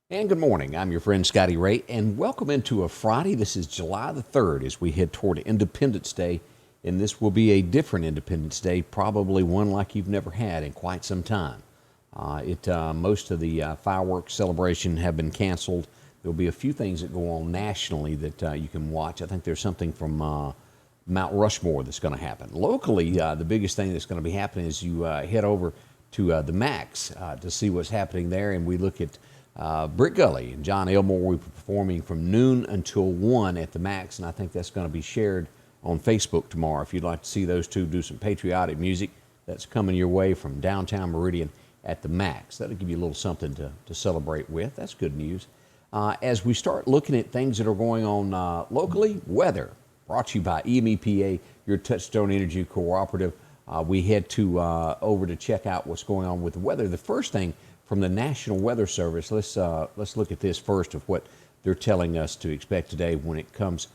And good morning. I'm your friend Scotty Ray, and welcome into a Friday. This is July the 3rd as we head toward Independence Day, and this will be a different Independence Day, probably one like you've never had in quite some time. Most of the fireworks celebration have been canceled. There'll be a few things that go on nationally that you can watch. I think there's something from Mount Rushmore that's going to happen. Locally, the biggest thing that's going to be happening is you head over to the Max to see what's happening there, and we look at Brick Gully and John Elmore will be performing from noon until 1 at the Max, and I think that's going to be shared on Facebook tomorrow. If you'd like to see those two do some patriotic music, that's coming your way from downtown Meridian at the Max. That'll give you a little something to celebrate with. That's good news. As we start looking at things that are going on locally, weather, brought to you by EMEPA, your Touchstone Energy Cooperative. We head to over to check out what's going on with the weather. The first thing from the National Weather Service, let's look at this first of what they're telling us to expect today when it comes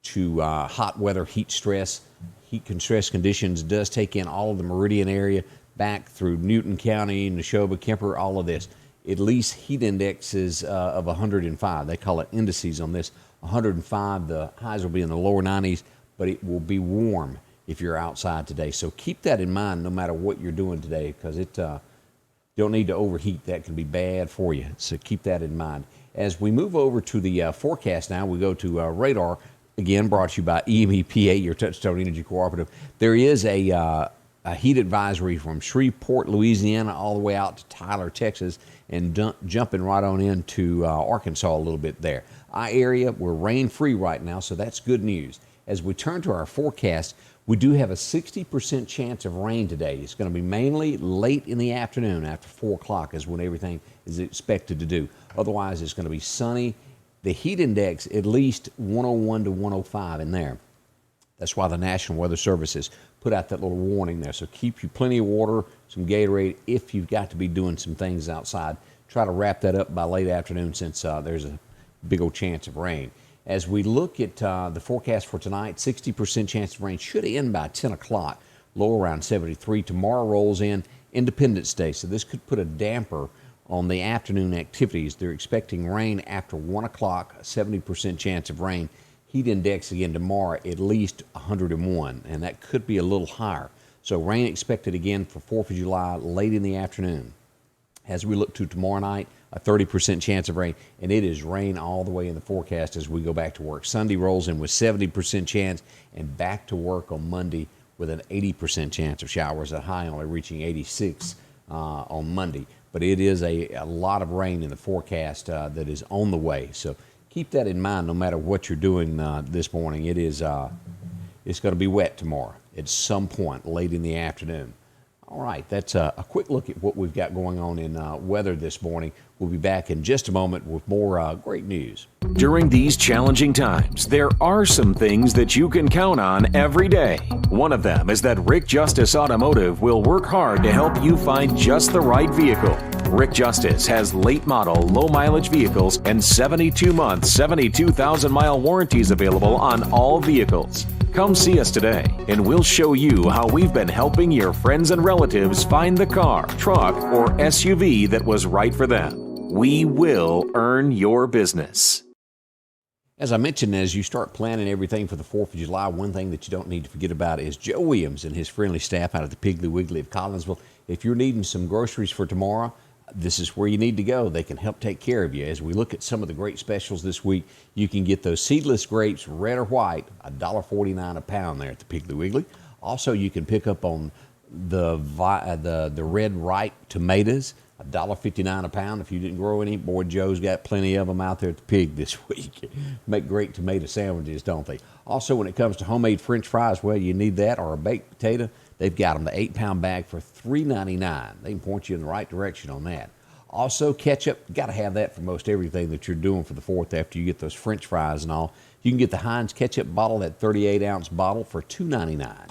to hot weather, heat stress. Heat stress conditions does take in all of the Meridian area back through Newton County, Neshoba, Kemper, all of this. At least heat indexes of 105. They call it indices on this. 105, the highs will be in the lower 90s, but it will be warm if you're outside today. So keep that in mind no matter what you're doing today, because don't need to overheat. That can be bad for you. So keep that in mind. As we move over to the forecast now, we go to radar, again brought to you by EMEPA, your Touchstone Energy Cooperative. There is a heat advisory from Shreveport, Louisiana, all the way out to Tyler, Texas, and jumping right on into Arkansas a little bit there. Our area, we're rain-free right now, so that's good news. As we turn to our forecast, we do have a 60% chance of rain today. It's going to be mainly late in the afternoon after 4 o'clock is when everything is expected to do. Otherwise, it's going to be sunny. The heat index, at least 101 to 105 in there. That's why the National Weather Service has put out that little warning there. So keep you plenty of water, some Gatorade if you've got to be doing some things outside. Try to wrap that up by late afternoon since there's a big old chance of rain. As we look at the forecast for tonight, 60% chance of rain should end by 10 o'clock, low around 73. Tomorrow rolls in Independence Day, so this could put a damper on the afternoon activities. They're expecting rain after 1 o'clock, a 70% chance of rain. Heat index again tomorrow, at least 101, and that could be a little higher. So rain expected again for 4th of July late in the afternoon. As we look to tomorrow night, a 30% chance of rain, and it is rain all the way in the forecast as we go back to work. Sunday rolls in with 70% chance, and back to work on Monday with an 80% chance of showers, a high only reaching 86 on Monday. But it is a lot of rain in the forecast that is on the way. So keep that in mind no matter what you're doing this morning. It's going to be wet tomorrow at some point late in the afternoon. All right, that's a quick look at what we've got going on in weather this morning. We'll be back in just a moment with more great news. During these challenging times, there are some things that you can count on every day. One of them is that Rick Justice Automotive will work hard to help you find just the right vehicle. Rick Justice has late model, low mileage vehicles and 72-month, 72,000-mile warranties available on all vehicles. Come see us today, and we'll show you how we've been helping your friends and relatives find the car, truck, or SUV that was right for them. We will earn your business. As I mentioned, as you start planning everything for the 4th of July, one thing that you don't need to forget about is Joe Williams and his friendly staff out of the Piggly Wiggly of Collinsville. If you're needing some groceries for tomorrow, this is where you need to go. They can help take care of you. As we look at some of the great specials this week, you can get those seedless grapes, red or white, $1.49 a pound there at the Piggly Wiggly. Also, you can pick up on the red ripe tomatoes, $1.59 a pound. If you didn't grow any, boy, Joe's got plenty of them out there at the Pig this week. Make great tomato sandwiches, don't they? Also, when it comes to homemade French fries, well, you need that or a baked potato. They've got them, the 8-pound bag for $3.99. They can point you in the right direction on that. Also, ketchup, got to have that for most everything that you're doing for the 4th after you get those French fries and all. You can get the Heinz ketchup bottle, that 38-ounce bottle, for $2.99.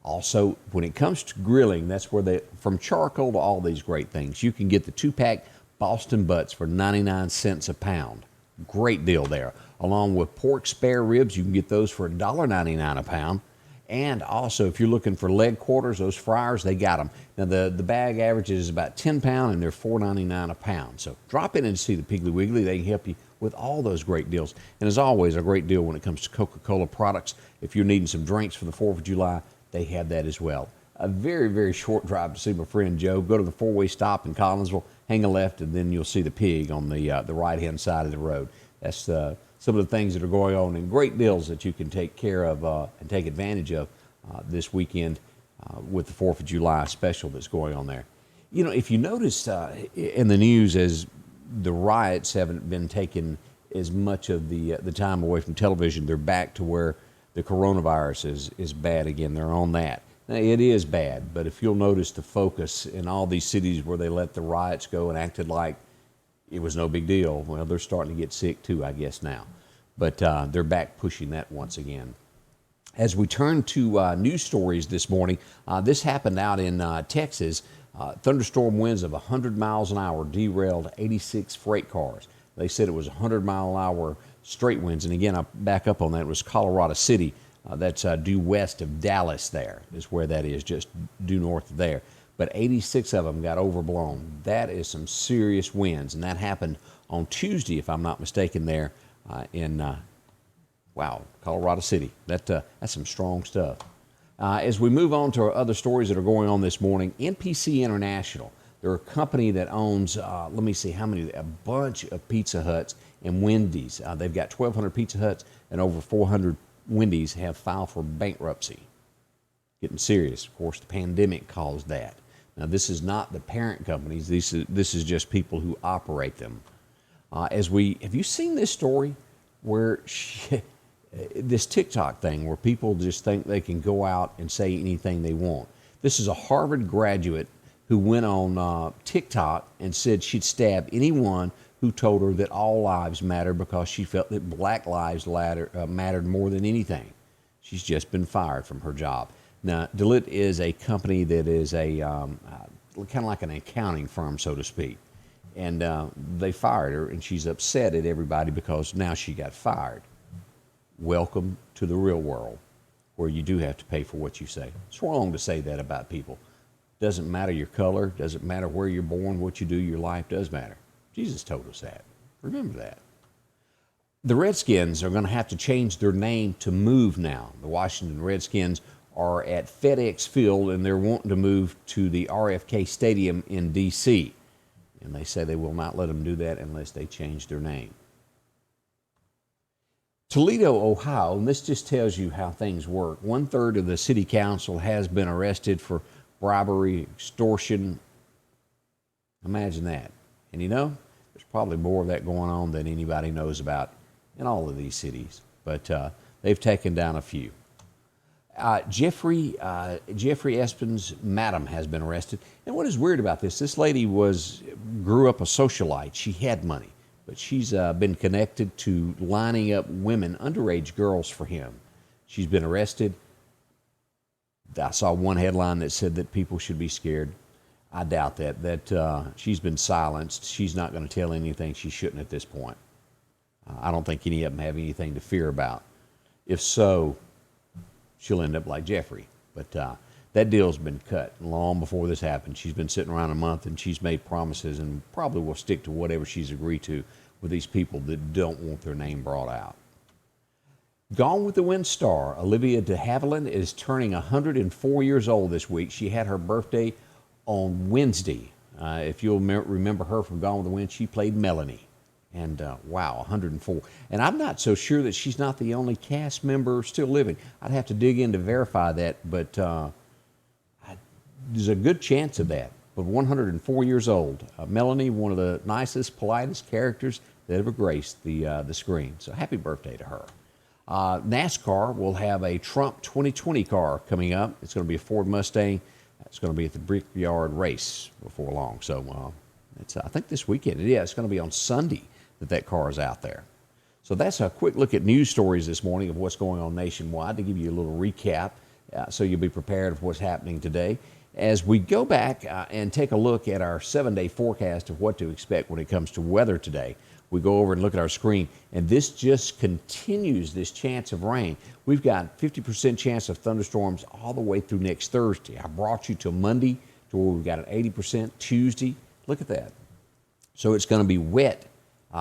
Also, when it comes to grilling, that's where from charcoal to all these great things, you can get the 2-pack Boston Butts for 99 cents a pound. Great deal there. Along with pork spare ribs, you can get those for $1.99 a pound. And also, if you're looking for leg quarters, those fryers, they got them. Now, the bag averages about 10 pounds, and they're $4.99 a pound. So drop in and see the Piggly Wiggly. They can help you with all those great deals. And as always, a great deal when it comes to Coca-Cola products. If you're needing some drinks for the 4th of July, they have that as well. A very, very short drive to see my friend Joe. Go to the four-way stop in Collinsville, hang a left, and then you'll see the Pig on the right-hand side of the road. That's some of the things that are going on, and great deals that you can take care of and take advantage of this weekend with the 4th of July special that's going on there. You know, if you notice in the news, as the riots haven't been taking as much of the time away from television, they're back to where the coronavirus is bad again. They're on that. Now, it is bad, but if you'll notice the focus in all these cities where they let the riots go and acted like it was no big deal, well, they're starting to get sick too, I guess, now. But they're back pushing that once again. As we turn to news stories this morning, this happened out in Texas. Thunderstorm winds of 100 miles an hour derailed 86 freight cars. They said it was 100-mile-an-hour straight winds. And again, I back up on that. It was Colorado City. That's due west of Dallas there is where that is, just due north of there. But 86 of them got overblown. That is some serious winds. And that happened on Tuesday, if I'm not mistaken, there in Colorado City. That's some strong stuff. As we move on to our other stories that are going on this morning, NPC International, they're a company that owns, a bunch of Pizza Huts and Wendy's. They've got 1,200 Pizza Huts and over 400 Wendy's have filed for bankruptcy. Getting serious. Of course, the pandemic caused that. Now, this is not the parent companies. This is just people who operate them. Have you seen this story where this TikTok thing where people just think they can go out and say anything they want? This is a Harvard graduate who went on TikTok and said she'd stab anyone who told her that all lives matter because she felt that black lives mattered more than anything. She's just been fired from her job. Now, Deloitte is a company that is a kind of like an accounting firm, so to speak. And they fired her, and she's upset at everybody because now she got fired. Welcome to the real world, where you do have to pay for what you say. It's wrong to say that about people. Doesn't matter your color, doesn't matter where you're born, what you do, your life does matter. Jesus told us that. Remember that. The Redskins are going to have to change their name to move now. The Washington Redskins are at FedEx Field, and they're wanting to move to the RFK Stadium in D.C., and they say they will not let them do that unless they change their name. Toledo, Ohio, and this just tells you how things work. 1/3 of the city council has been arrested for bribery, extortion. Imagine that. And you know, there's probably more of that going on than anybody knows about in all of these cities. But they've taken down a few. Jeffrey Espin's madam has been arrested. And what is weird about this lady grew up a socialite. She had money, but she's been connected to lining up women, underage girls, for him. She's been arrested. I saw one headline that said that people should be scared. I doubt that she's been silenced. She's not going to tell anything she shouldn't at this point. I don't think any of them have anything to fear about. If so, she'll end up like Jeffrey. But that deal's been cut long before this happened. She's been sitting around a month, and she's made promises and probably will stick to whatever she's agreed to with these people that don't want their name brought out. Gone with the Wind star, Olivia de Havilland, is turning 104 years old this week. She had her birthday on Wednesday. If you'll remember her from Gone with the Wind, she played Melanie. And wow, 104. And I'm not so sure that she's not the only cast member still living. I'd have to dig in to verify that, but there's a good chance of that. But 104 years old. Melanie, one of the nicest, politest characters that ever graced the screen. So happy birthday to her. NASCAR will have a Trump 2020 car coming up. It's going to be a Ford Mustang. It's going to be at the Brickyard Race before long. So it's I think this weekend. Yeah, it's going to be on Sunday that car is out there. So that's a quick look at news stories this morning of what's going on nationwide to give you a little recap so you'll be prepared of what's happening today. As we go back and take a look at our 7-day forecast of what to expect when it comes to weather today, we go over and look at our screen, and this just continues this chance of rain. We've got 50% chance of thunderstorms all the way through next Thursday. I brought you to Monday to where we've got an 80%. Tuesday, look at that. So it's going to be wet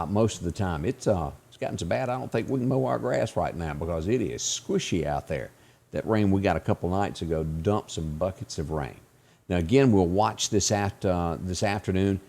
most of the time. It's gotten so bad I don't think we can mow our grass right now because it is squishy out there. That rain we got a couple nights ago dumped some buckets of rain. Now again, we'll watch this afternoon.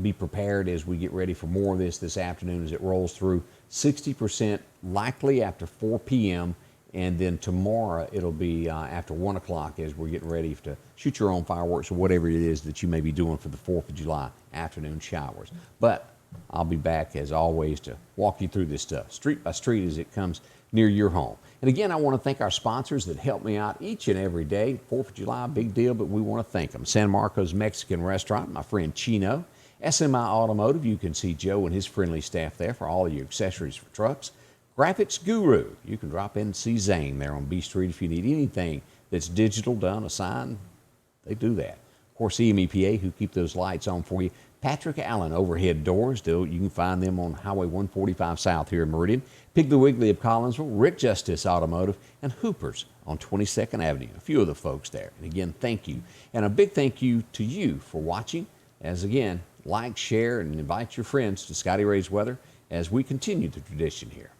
Be prepared as we get ready for more of this afternoon as it rolls through. 60% likely after 4 p.m. and then tomorrow it'll be after 1 o'clock as we're getting ready to shoot your own fireworks or whatever it is that you may be doing for the 4th of July afternoon showers. But I'll be back as always to walk you through this stuff street by street as it comes near your home. And again, I want to thank our sponsors that help me out each and every day. 4th of July, big deal, but we want to thank them. San Marcos Mexican Restaurant, my friend Chino. SMI Automotive, you can see Joe and his friendly staff there for all of your accessories for trucks. Graphics Guru, you can drop in and see Zane there on B Street if you need anything that's digital done, a sign, they do that. Of course, EMEPA, who keep those lights on for you. Patrick Allen Overhead Doors, you can find them on Highway 145 South here in Meridian. Piggly Wiggly of Collinsville, Rick Justice Automotive, and Hoopers on 22nd Avenue. A few of the folks there. And again, thank you. And a big thank you to you for watching. As again, like, share, and invite your friends to Scotty Ray's Weather as we continue the tradition here.